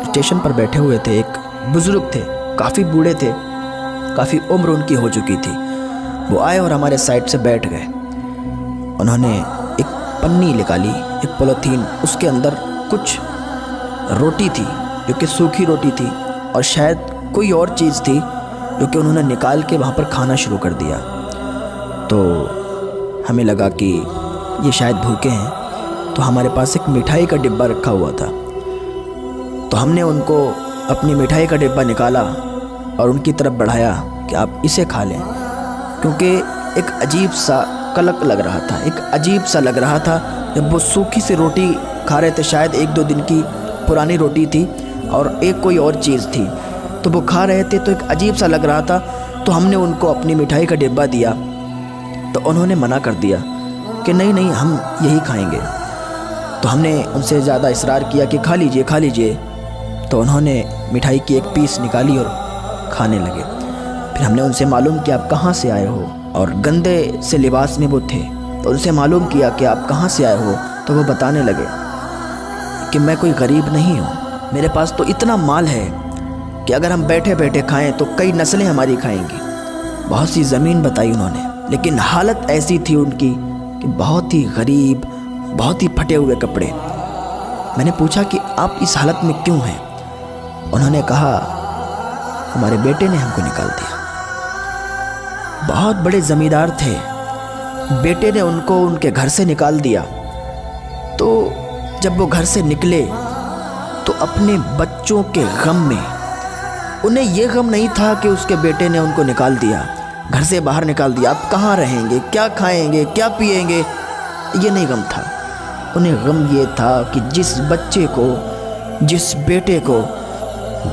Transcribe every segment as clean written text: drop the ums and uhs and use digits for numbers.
Station पर बैठे हुए थे। एक बुज़ुर्ग थे, काफ़ी बूढ़े थे, काफ़ी उम्र उनकी हो चुकी थी। वो आए और हमारे साइड से बैठ गए। उन्होंने एक पन्नी निकाली, एक पॉलीथीन, उसके अंदर कुछ रोटी थी जो कि सूखी रोटी थी, और शायद कोई और चीज़ थी जो कि उन्होंने निकाल के वहाँ पर खाना शुरू कर दिया। तो हमें लगा कि ये शायद भूखे हैं, तो हमारे पास एक मिठाई का डिब्बा रखा हुआ था। तो हमने उनको अपनी मिठाई का डिब्बा निकाला और उनकी तरफ बढ़ाया कि आप इसे खा लें, क्योंकि एक अजीब सा कलक लग रहा था, एक अजीब सा लग रहा था जब वो सूखी सी रोटी खा रहे थे। शायद 1-2 दिन की पुरानी रोटी थी और एक कोई और चीज़ थी, तो वो खा रहे थे, तो एक अजीब सा लग रहा था। तो हमने उनको अपनी मिठाई का डिब्बा दिया, तो उन्होंने मना कर दिया कि नहीं नहीं, हम यही खाएंगे। तो हमने उनसे ज़्यादा इसरार किया कि खा लीजिए खा लीजिए। तो उन्होंने मिठाई की एक पीस निकाली और खाने लगे। फिर हमने उनसे मालूम किया आप कहाँ से आए हो, और गंदे से लिबास में वो थे। तो उनसे मालूम किया कि आप कहाँ से आए हो, तो वो बताने लगे कि मैं कोई गरीब नहीं हूँ, मेरे पास तो इतना माल है कि अगर हम बैठे बैठे खाएं तो कई नस्लें हमारी खाएंगी। बहुत सी ज़मीन बताई उन्होंने, लेकिन हालत ऐसी थी उनकी कि बहुत ही गरीब, बहुत ही फटे हुए कपड़े। मैंने पूछा कि आप इस हालत में क्यों हैं? उन्होंने कहा हमारे बेटे ने हमको निकाल दिया। बहुत बड़े ज़मींदार थे, बेटे ने उनको उनके घर से निकाल दिया। तो जब वो घर से निकले तो अपने बच्चों के गम में, उन्हें ये गम नहीं था कि उसके बेटे ने उनको निकाल दिया, घर से बाहर निकाल दिया। आप कहाँ रहेंगे, क्या खाएंगे, क्या पिएंगे, ये नहीं गम था। उन्हें गम ये था कि जिस बच्चे को, जिस बेटे को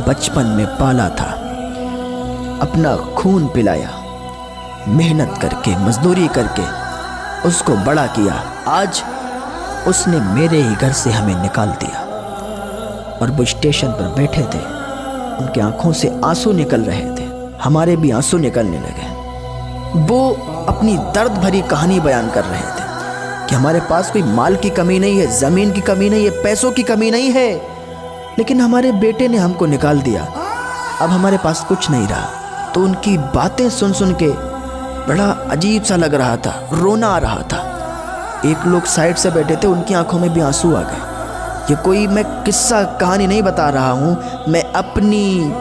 बचपन में पाला था, अपना खून पिलाया, मेहनत करके, मजदूरी करके उसको बड़ा किया, आज उसने मेरे ही घर से हमें निकाल दिया। और वो स्टेशन पर बैठे थे, उनके आंखों से आंसू निकल रहे थे, हमारे भी आंसू निकलने लगे। वो अपनी दर्द भरी कहानी बयान कर रहे थे कि हमारे पास कोई माल की कमी नहीं है, ज़मीन की कमी नहीं है, पैसों की कमी नहीं है, लेकिन हमारे बेटे ने हमको निकाल दिया, अब हमारे पास कुछ नहीं रहा। तो उनकी बातें सुन सुन के बड़ा अजीब सा लग रहा था, रोना आ रहा था। एक लोग साइड से बैठे थे, उनकी आंखों में भी आंसू आ गए। ये कोई मैं किस्सा कहानी नहीं बता रहा हूँ, मैं अपनी,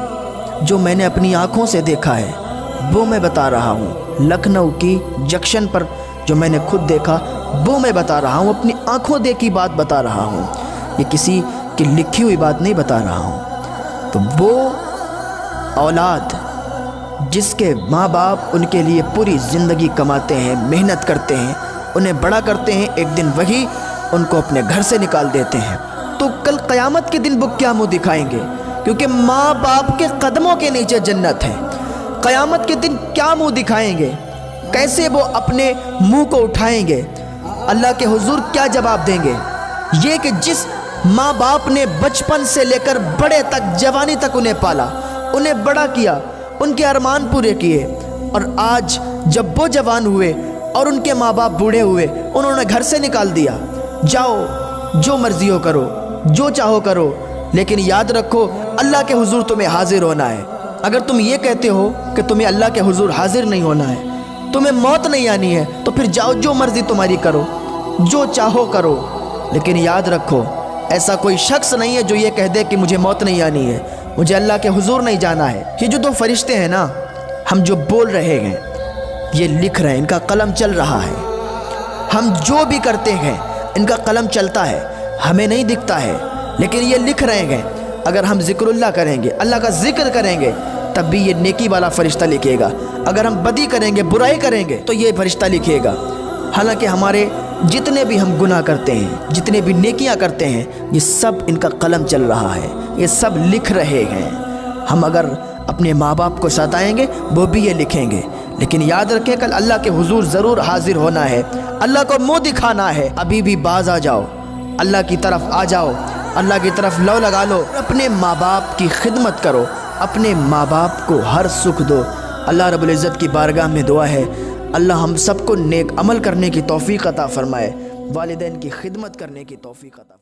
जो मैंने अपनी आंखों से देखा है वो मैं बता रहा हूँ। लखनऊ की जंक्शन पर जो मैंने खुद देखा वो मैं बता रहा हूँ, अपनी आंखों देखी बात बता रहा हूँ, ये किसी की लिखी हुई बात नहीं बता रहा हूँ। तो वो औलाद जिसके माँ बाप उनके लिए पूरी ज़िंदगी कमाते हैं, मेहनत करते हैं, उन्हें बड़ा करते हैं, एक दिन वही उनको अपने घर से निकाल देते हैं, तो कल क़यामत के दिन वो क्या मुँह दिखाएंगे? क्योंकि माँ बाप के कदमों के नीचे जन्नत है। क़यामत के दिन क्या मुँह दिखाएंगे? कैसे वो अपने मुँह को उठाएंगे? अल्लाह के हुजूर क्या जवाब देंगे? ये कि जिस माँ बाप ने बचपन से लेकर बड़े तक, जवानी तक उन्हें पाला, उन्हें बड़ा किया, उनके अरमान पूरे किए, और आज जब वो जवान हुए और उनके माँ बाप बूढ़े हुए, उन्होंने घर से निकाल दिया। जाओ जो मर्जी हो करो, जो चाहो करो, लेकिन याद रखो अल्लाह के हुजूर तुम्हें हाजिर होना है। अगर तुम ये कहते हो कि तुम्हें अल्लाह के हुजूर हाजिर नहीं होना है, तुम्हें मौत नहीं आनी है, तो फिर जाओ जो मर्जी तुम्हारी करो, जो चाहो करो, लेकिन याद रखो ऐसा कोई शख्स नहीं है जो ये कह दे कि मुझे मौत नहीं आनी है, मुझे अल्लाह के हुजूर नहीं जाना है। ये जो 2 फरिश्ते हैं ना, हम जो बोल रहे हैं, ये लिख रहे हैं, इनका कलम चल रहा है। हम जो भी करते हैं इनका कलम चलता है, हमें नहीं दिखता है, लेकिन ये लिख रहे हैं। अगर हम ज़िक्रुल्लाह करेंगे, अल्लाह का जिक्र करेंगे, तब भी ये नेकी वाला फरिश्ता लिखेगा। अगर हम बदी करेंगे, बुराई करेंगे, तो ये फरिश्ता लिखेगा। हालांकि हमारे जितने भी हम गुनाह करते हैं, जितने भी नेकियां करते हैं, ये सब इनका कलम चल रहा है, ये सब लिख रहे हैं। हम अगर अपने माँ बाप को सताएंगे, वो भी ये लिखेंगे। लेकिन याद रखें कल अल्लाह के हुजूर ज़रूर हाजिर होना है, अल्लाह को मुँह दिखाना है। अभी भी बाज आ जाओ, अल्लाह की तरफ आ जाओ, अल्लाह की तरफ लौ लगा लो, अपने माँ बाप की खिदमत करो, अपने माँ बाप को हर सुख दो। अल्लाह रब्बुल इज़्ज़त की बारगाह में दुआ है, अल्लाह हम सबको नेक अमल करने की तौफ़ीक़ अता फ़रमाए, वालिदैन की खिदमत करने की तौफ़ीक़ अता।